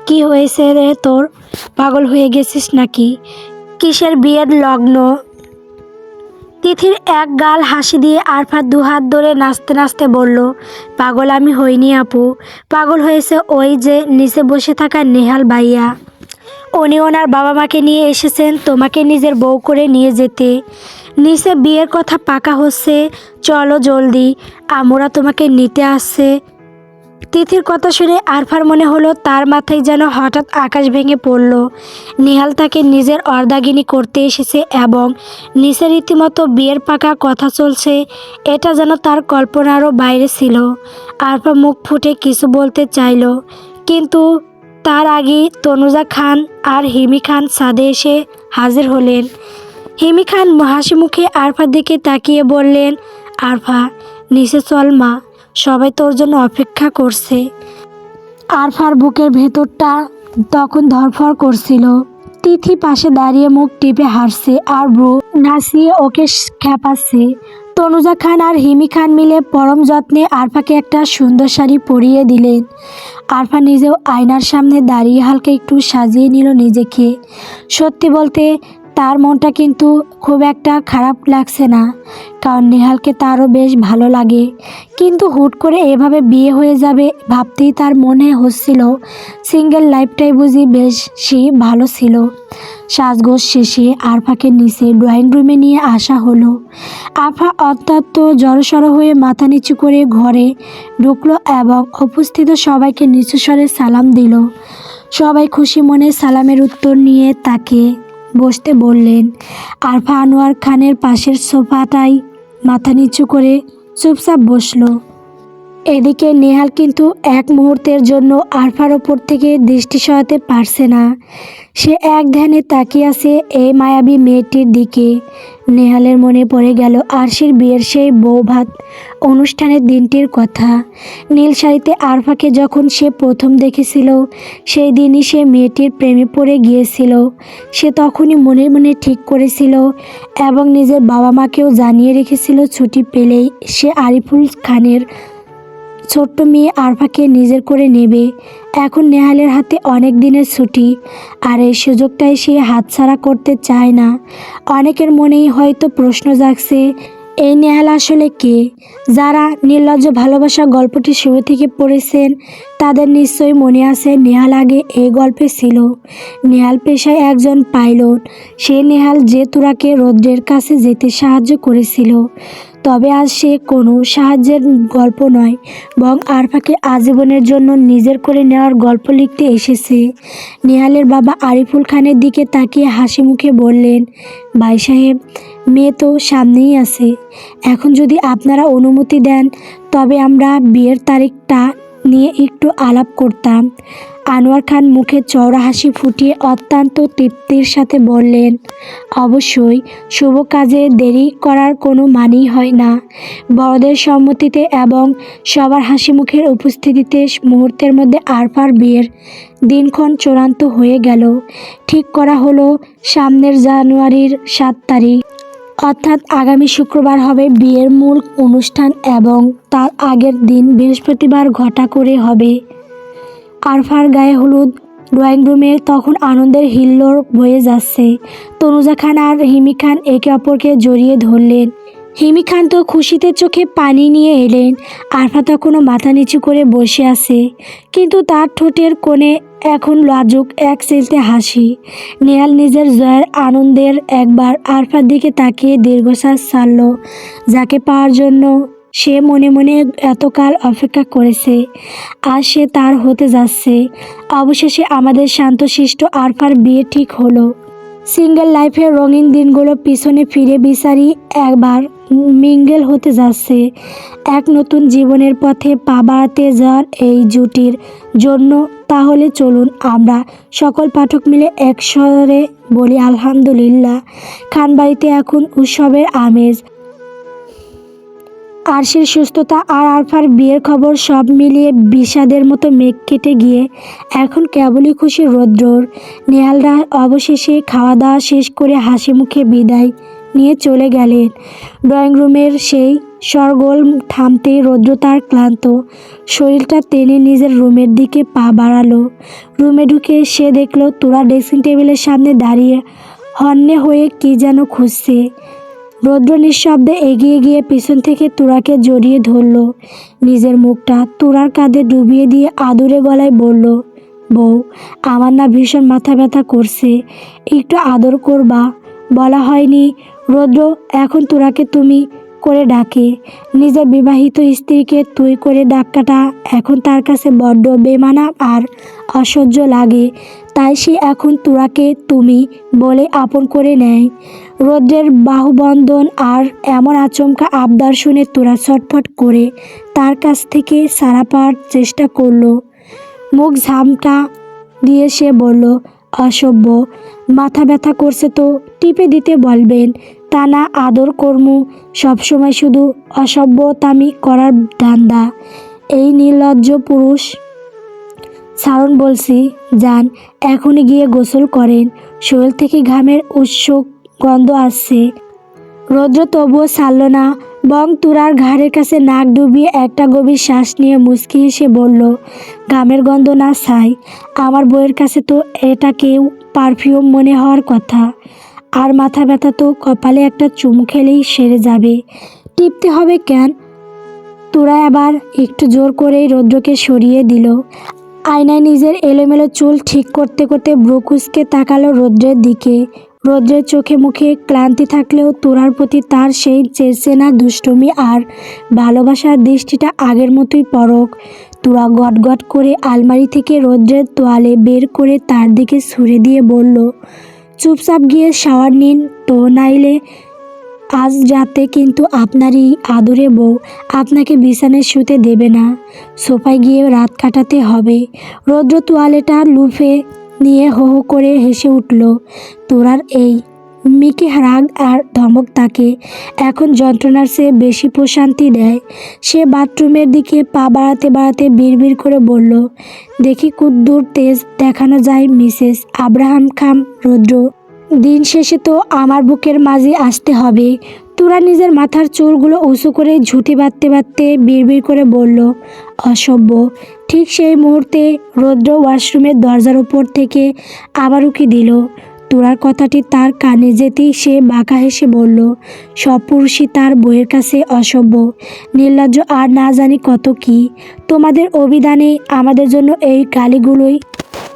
কি হয়েছে রে তোর? পাগল হয়ে গেছিস নাকি? কিসের বিয়ের লগ্ন? তিথির এক গাল হাসি দিয়ে আরফার দুহাত ধরে নাচতে নাচতে বলল, পাগল আমি হইনি আপু, পাগল হয়েছে ওই যে নিচে বসে থাকা নেহাল ভাইয়া। উনি ওনার বাবা মাকে নিয়ে এসেছেন তোমাকে নিজের বউ করে নিয়ে যেতে। নিচে বিয়ের কথা পাকা হচ্ছে, চলো জলদি, আমরা তোমাকে নিতে আসছে। তিথির কথা শুনে আরফার মনে হলো তার মাথায় যেন হঠাৎ আকাশ ভেঙে পড়ল। নেহাল তাকে নিজের অর্ধাঙ্গিনী করতে এসেছে এবং নিচে রীতিমতো বিয়ের পাকা কথা চলছে, এটা যেন তার কল্পনারও বাইরে ছিল। আরফা মুখ ফুটে কিছু বলতে চাইল, কিন্তু তার আগে তনুজা খান আর হিমি খান ছাদে এসে হাজির হলেন। হিমি খান হাসি মুখে আরফার দিকে তাকিয়ে বললেন, আরফা নিচে চল মা, সবাই তোর জন্য অপেক্ষা করছে। আরফার বুকের ভেতরটা তখন ধরফর করছিল। তিথি পাশে দাঁড়িয়ে মুখ টিপে হাসছে আর ব্রু নাচিয়ে ওকে খেপাচ্ছে। তনুজা খান আর হিমি খান মিলে পরম যত্নে আরফাকে একটা সুন্দর শাড়ি পরিয়ে দিলেন। আরফা নিজেও আয়নার সামনে দাঁড়িয়ে হালকা একটু সাজিয়ে নিল নিজেকে। সত্যি বলতে তার মনটা কিন্তু খুব একটা খারাপ লাগছে না, কারণ নেহালকে তারও বেশ ভালো লাগে। কিন্তু হুট করে এভাবে বিয়ে হয়ে যাবে ভাবতেই তার মনে হচ্ছিল সিঙ্গেল লাইফটাই বুঝি বেশি ভালো ছিল। সাজগোজ শেষে আরফাকে নিচে ড্রয়িং রুমে নিয়ে আসা হলো। আরফা অত্যন্ত জড়সড় হয়ে মাথা নিচু করে ঘরে ঢুকলো এবং উপস্থিত সবাইকে নিচু স্বরে সালাম দিল। সবাই খুশি মনে সালামের উত্তর নিয়ে তাকে বসতে বললেন। আরফা আনোয়ার খানের পাশের সোফাটায় মাথা নিচু করে চুপচাপ বসলো। এদিকে নেহাল কিন্তু এক মুহূর্তের জন্য আরফার ওপর থেকে দৃষ্টি সরাতে পারছে না। সে এক ধ্যানে তাকিয়ে আছে এই মায়াবী মেয়েটির দিকে। নেহালের মনে পড়ে গেল আরশির বিয়ের সেই বৌভাত অনুষ্ঠানের দিনটির কথা। নীল শাড়িতে আরফাকে যখন সে প্রথম দেখেছিল, সেই দিনই সে মেয়েটির প্রেমে পড়ে গিয়েছিল। সে তখনই মনে মনে ঠিক করেছিল এবং নিজের বাবা মাকেও জানিয়ে রেখেছিল ছুটি পেলেই সে আরিফুল খানের ছোট্ট মেয়ে আরফাকে নিজের করে নেবে। এখন নেহালের হাতে অনেক দিনের ছুটি, আর এই সুযোগটাই সে হাতছাড়া করতে চায় না। অনেকের মনেই হয়তো প্রশ্ন জাগছে, এই নেহাল আসলে কে? যারা নির্লজ্জ ভালোবাসা গল্পটি শুরু থেকে পড়েছেন তাদের নিশ্চয়ই মনে আছে নেহাল আগে এই গল্পে ছিল। নেহাল পেশায় একজন পাইলট। সে নেহাল যে তুরাকে রৌদ্রের কাছে যেতে সাহায্য করেছিল। তবে আজ সে কোনো সাহায্যের গল্প নয়, বরং আরফাকে আজীবনের জন্য নিজের করে নেওয়ার গল্প লিখতে এসেছে। নেহালের বাবা আরিফুল খানের দিকে তাকিয়ে হাসি মুখে বললেন, ভাই সাহেব, মেয়ে তো সামনেই আছে। এখন যদি আপনারা অনুমতি দেন তবে আমরা বিয়ের তারিখটা নিয়ে একটু আলাপ করতাম। আনোয়ার খান মুখে চওড়া হাসি ফুটিয়ে অত্যন্ত তৃপ্তির সাথে বললেন, অবশ্যই, শুভ কাজে দেরি করার কোনো মানেই হয় না। বড়দের সম্মতিতে এবং সবার হাসি মুখের উপস্থিতিতে মুহূর্তের মধ্যে আরফার বিয়ের দিনক্ষণ চূড়ান্ত হয়ে গেল। ঠিক করা হলো সামনের জানুয়ারির 7 তারিখ, অর্থাৎ আগামী শুক্রবার হবে বিয়ের মূল অনুষ্ঠান এবং তার আগের দিন বৃহস্পতিবার ঘটা করে হবে আরফার গায়ে হলুদ। ড্রয়িং রুমে তখন আনন্দের হিল্লোড় বয়ে যাচ্ছে। তনুজা খান আর হিমি খান একে অপরকে জড়িয়ে ধরলেন। হিমি খান তো খুশিতে চোখে পানি নিয়ে এলেন। আরফা তখনও মাথা নিচু করে বসে আছে, কিন্তু তার ঠোঁটের কোণে এখন লাজুক এক চিলতে হাসি। নেহাল নিজের জয়ের আনন্দের একবার আরফার দিকে তাকিয়ে দীর্ঘশ্বাস ছাড়ল। যাকে পাওয়ার জন্য সে মনে মনে এতকাল অপেক্ষা করেছে, আর সে তার হতে যাচ্ছে। অবশেষে আমাদের শান্তশিষ্ট আরফার বিয়ে ঠিক হলো। সিঙ্গেল লাইফের রঙিন দিনগুলো পিছনে ফিরে বিচারি একবার মিঙ্গেল হতে যাচ্ছে এক নতুন জীবনের পথে পা বাড়াতে যাওয়ার এই জুটির জন্য। তাহলে চলুন আমরা সকল পাঠক মিলে একস্বরে বলি আলহামদুলিল্লাহ। খানবাড়িতে এখন উৎসবের আমেজ। আরশির সুস্থতা আর আরফার বিয়ের খবর সব মিলিয়ে বিষাদের মতো মেঘ কেটে গিয়ে এখন কেবলই খুশি রৌদ্রর। নেহালরা অবশেষে খাওয়া দাওয়া শেষ করে হাসি মুখে বিদায় নিয়ে চলে গেলেন। ড্রয়িং রুমের সেই শোরগোল থামতেই রৌদ্র তার ক্লান্ত শরীরটা টেনে নিজের রুমের দিকে পা বাড়ালো। রুমে ঢুকে সে দেখল তোরা ড্রেসিং টেবিলের সামনে দাঁড়িয়ে হন্যে হয়ে কী যেন খুঁজছে। রৌদ্র নিঃশব্দে এগিয়ে গিয়ে পিছন থেকে তুরাকে জড়িয়ে ধরল। নিজের মুখটা তুরার কাঁধে ডুবিয়ে দিয়ে আদুরে গলায় বলল, বউ, আমার না ভীষণ মাথা ব্যথা করছে, একটু আদর করবা? বলা হয়নি রৌদ্র এখন তুরাকে তুমি করে ডাকে। নিজের বিবাহিত স্ত্রীকে তুই করে ডাকাটা এখন তার কাছে বড্ড বেমানান আর অসহ্য লাগে। তাই সে এখন তুরাকে তুমি বলে আপন করে নেয়। রৌদ্রের বাহুবন্ধন আর এমন আচমকা আবদার শুনে তুরা ছটফট করে তার কাছ থেকে ছাড়া পাওয়ার চেষ্টা করলো। মুখ ঝামটা দিয়ে সে বলল, অসভ্য, মাথা ব্যথা করছে তো টিপে দিতে বলবেন, তা না আদর কর্মু। সবসময় শুধু অসভ্যতামি করার ধান্দা। এই নির্লজ্জ পুরুষ। ছাড়ুন বলছি, যান এখনই গিয়ে গোসল করেন, শরীর থেকে ঘামের উৎসুক গন্ধ আসছে। রৌদ্র তবুও ছাড়ল না, বং তুরার ঘাড়ের কাছে নাক ডুবিয়ে একটা গভীর শ্বাস নিয়ে মুচকি হেসে বলল, ঘামের গন্ধ না ছাই, আমার বউয়ের কাছে তো এটাকেও পারফিউম মনে হওয়ার কথা। আর মাথা ব্যথা তো কপালে একটা চুমু খেলেই সেরে যাবে, টিপতে হবে কেন? তুরা আবার একটু জোর করেই রৌদ্রকে সরিয়ে দিল। আয়নায় নিজের এলোমেলো চুল ঠিক করতে করতে ভ্রু কুঁচকে তাকালো রৌদ্রের দিকে। রৌদ্রের চোখে মুখে ক্লান্তি থাকলেও তুরার প্রতি তার সেই চেনা দুষ্টুমি আর ভালোবাসার দৃষ্টিটা আগের মতোই পরখ। তুরা গটগট করে আলমারি থেকে রৌদ্রের তোয়ালে বের করে তার দিকে ছুঁড়ে দিয়ে বলল, চুপচাপ গিয়ে শাওয়ার নিন তো, নাইলে আজ রাতে কিন্তু আপনারই আদুরে বউ আপনাকে বিছানায় শুতে দেবে না, সোফায় গিয়ে রাত কাটাতে হবে। রৌদ্র তোয়ালেটা লুফে নিয়ে হো হো করে হেসে উঠল। তোরার এই মিকি রাগ আর ধমক তাকে এখন যন্ত্রণার চেয়ে বেশি প্রশান্তি দেয়। সে বাথরুমের দিকে পা বাড়াতে বাড়াতে বিড়বিড় করে বলল, দেখি কদ্দূর তেজ দেখানো যায় মিসেস আব্রাহাম খাম রৌদ্র। দিন শেষে তো আমার বুকের মাঝে আসতে হবে। তুরা নিজের মাথার চুলগুলো উঁচু করে ঝুঁটি বাঁধতে বাঁধতে বিড়বিড় করে বলল, অসভ্য। ঠিক সেই মুহূর্তে রৌদ্র ওয়াশরুমের দরজার উপর থেকে আবার উকি দিল। তুরার কথাটি তার কানে যেতেই সে বাঁকা হেসে বলল, সব পুরুষই তার বইয়ের কাছে অসভ্য, নির্লজ্জ আর না জানি কত কি। তোমাদের অভিধানে আমাদের জন্য এই গালিগুলোই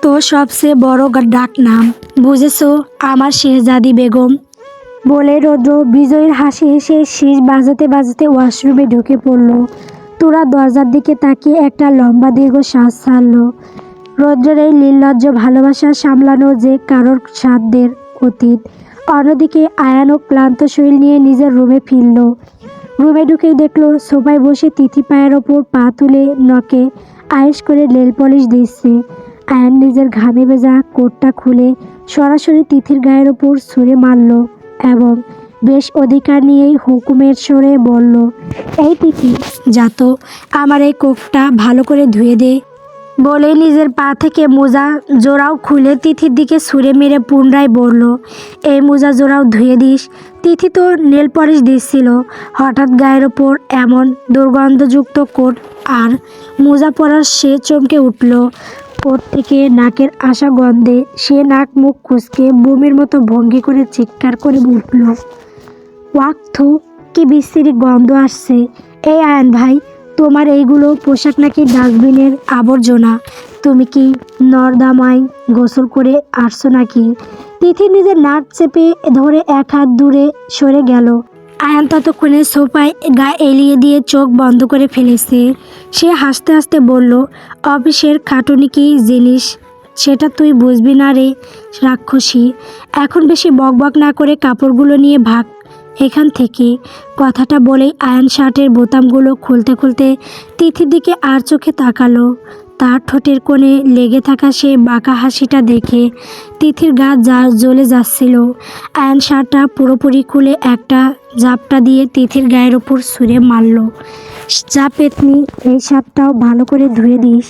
তো সবচেয়ে বড় ডাক নাম, বুঝেছো আমার শেহজাদি বেগম? বলে রৌদ্র বিজয়ীর হাসি হেসে শীষ বাজাতে বাজাতে ওয়াশরুমে ঢুকে পড়ল। তুরা দরজার দিকে তাকিয়ে একটা লম্বা দীর্ঘ শ্বাস ছাড়ল। রৌদ্রের এই নির্লজ্জ ভালোবাসা সামলানো যে কারোর সাধ্যের অতীত। অন্যদিকে আয়ানও ক্লান্ত শরীর নিয়ে নিজের রুমে ফিরল। রুমে ঢুকেই দেখল সোফায় বসে তিথি পায়ের ওপর পা তুলে নখে আয়েশ করে নেল পলিশ দিচ্ছে। আয়ান নিজের ঘামে ভেজা কোটটা খুলে সরাসরি তিথির গায়ের ওপর ছুঁড়ে মারল এবং বেশ অধিকার নিয়েই হুকুমের স্বরে বলল, এই তিথি, যা তো আমার এই কোটটা ভালো করে ধুয়ে দে। বলেই নিজের পা থেকে মোজা জোড়াও খুলে তিথির দিকে ছুঁড়ে মেরে পুনরায় বলল, এই মোজা জোড়াও ধুয়ে দিস। তিথি তো নেল পলিশ দিচ্ছিল, হঠাৎ গায়ের ওপর এমন দুর্গন্ধযুক্ত কোট আর মোজা পরার সে চমকে উঠল। কোট থেকে নাকের আসা গন্ধে সে নাক মুখ কুঁচকে বমির মতো ভঙ্গি করে চিৎকার করে উঠল, ওয়াক থু, কি বিশ্রী গন্ধ আসছে। এই আয়ান ভাই, তোমার এইগুলো পোশাক নাকি ডাস্টবিনের আবর্জনা? তুমি কি নর্দমায় গোসল করে আসছো নাকি? তিথি নিজের নাক চেপে ধরে এক হাত দূরে সরে গেল। আয়ান ততক্ষণে সোফায় গা এলিয়ে দিয়ে চোখ বন্ধ করে ফেলেছে। সে হাসতে হাসতে বলল, অফিসের খাটুনি কি জিনিস সেটা তুই বুঝবি না রে রাক্ষসী। এখন বেশি বকবক না করে কাপড়গুলো নিয়ে ভাগ এখান থেকে। কথাটা বলেই আয়ান শার্টের বোতামগুলো খুলতে খুলতে তিথির দিকে আর চোখে তাকালো। তার ঠোঁটের কোণে লেগে থাকা সেই বাঁকা হাসিটা দেখে তিথির গা জ্বলে যাচ্ছিল। আয়ান শার্টটা পুরোপুরি খুলে একটা জাপটা দিয়ে তিথির গায়ের ওপর ছুঁড়ে মারল। যা পেতনি, এই শার্টটাও ভালো করে ধুয়ে দিস।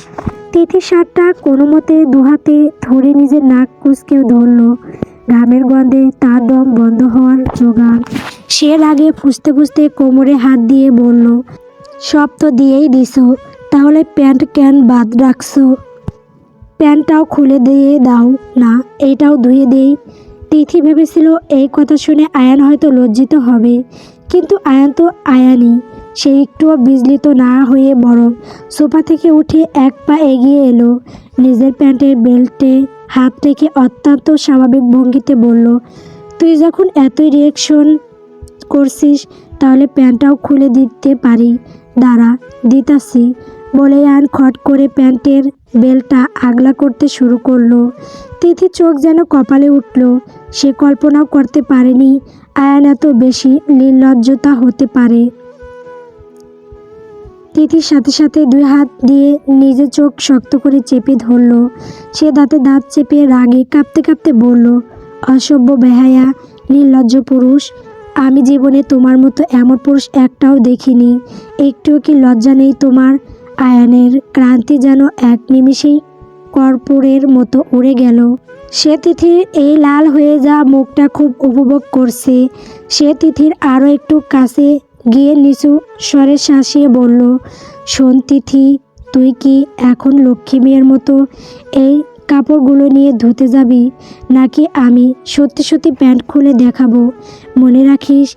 তিথির শার্টটা কোনো মতে দুহাতে ধরে নিজের নাক কুঁচকেও ধরল। ঘামের গন্ধে তার দম বন্ধ হওয়ার জোগাড়। সে রাগে ফুঁসতে ফুঁসতে কোমরে হাত দিয়ে বলল, সব তো দিয়েই দিছো, তাহলে প্যান্ট কেন বাদ রাখছো? প্যান্টটাও খুলে দিয়ে দাও না, এটাও ধুয়ে দেই। তিথি ভেবেছিল এই কথা শুনে আয়ান হয়তো লজ্জিত হবে, কিন্তু আয়ান তো আয়ানই। সে একটুও বিচলিত না হয়ে বরং সোফা থেকে উঠে এক পা এগিয়ে এলো। নিজের প্যান্টের বেল্টে হাত রেখে অত্যন্ত স্বাভাবিক ভঙ্গিতে বলল, তুই যখন এতই রিয়েকশন করছিস তাহলে প্যান্টটাও খুলে দিতে পারি, দাঁড়া দিতাছি। বলে আয়ান খট করে প্যান্টের বেল্টটা আগলা করতে শুরু করলো। তিথির চোখ যেন কপালে উঠল। সে কল্পনাও করতে পারেনি আয়ান এত বেশি নির্লজ্জতা হতে পারে। তিথির সাথে সাথে দুই হাত দিয়ে নিজের চোখ শক্ত করে চেপে ধরল। সে দাঁতে দাঁত চেপে রাগে কাঁপতে কাঁপতে বলল, অসভ্য বেহায়া নির্লজ্জ পুরুষ, আমি জীবনে তোমার মতো এমন পুরুষ একটাও দেখিনি। একটুও কি লজ্জা নেই তোমার? আয়ানের ক্রান্তি যেন এক নিমিষেই কর্পূরের মতো উড়ে গেল। সে তিথির এই লাল হয়ে যাওয়া মুখটা খুব উপভোগ করছে। সে তিথির আরও একটু কাছে গিয়ে নিচু স্বরে শাসিয়ে বলল, শোন তিথি, তুই কি এখন লক্ষ্মী মেয়ের মতো এই কাপড়গুলো নিয়ে ধুতে যাবি, নাকি আমি সত্যি সত্যি প্যান্ট খুলে দেখাবো? মনে রাখিস,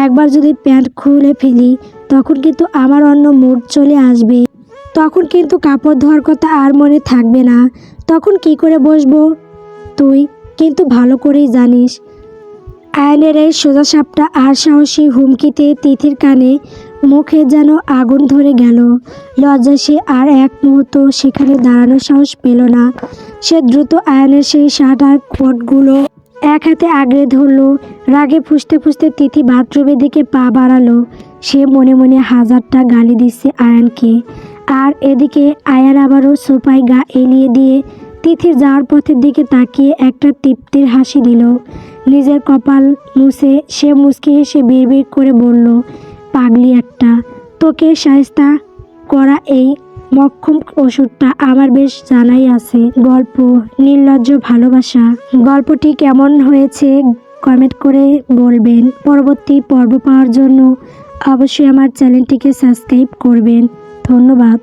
একবার যদি প্যান্ট খুলে ফেলি তখন কিন্তু আমার অন্য মুড চলে আসবে। তখন কিন্তু কাপড় ধোয়ার কথা আর মনে থাকবে না। তখন কি করে বসবো তুই কিন্তু ভালো করেই জানিস। আয়নের এই সোজাসাপটা আর সাহসী হুমকিতে তিথির কানে মুখে যেন আগুন ধরে গেল। লজ্জায় সে আর এক মুহূর্ত সেখানে দাঁড়ানোর সাহস পেল না। সে দ্রুত আয়নের সেই শার্ট আর কোটগুলো এক হাতে আগড়ে ধরল। রাগে ফুঁসতে ফুঁসতে তিথি বাথরুমের দিকে পা বাড়ালো। সে মনে মনে হাজারটা গালি দিচ্ছে আয়ানকে। আর এদিকে আয়ান আবারও সোফায় গা এলিয়ে দিয়ে তিথির যাওয়ার পথের দিকে তাকিয়ে একটা তৃপ্তির হাসি দিল। নিজের কপাল মুছে সে মুচকি হেসে বিড়বিড় করে বলল, পাগলি একটা, তোকে শায়েস্তা করা এই মক্ষম ওষুধটা আমার বেশ জানাই আছে। গল্প নির্লজ্জ ভালোবাসা। গল্পটি কেমন হয়েছে কমেন্ট করে বলবেন। পরবর্তী পর্ব পাওয়ার জন্য অবশ্যই আমার চ্যানেলটিকে সাবস্ক্রাইব করবেন। ধন্যবাদ।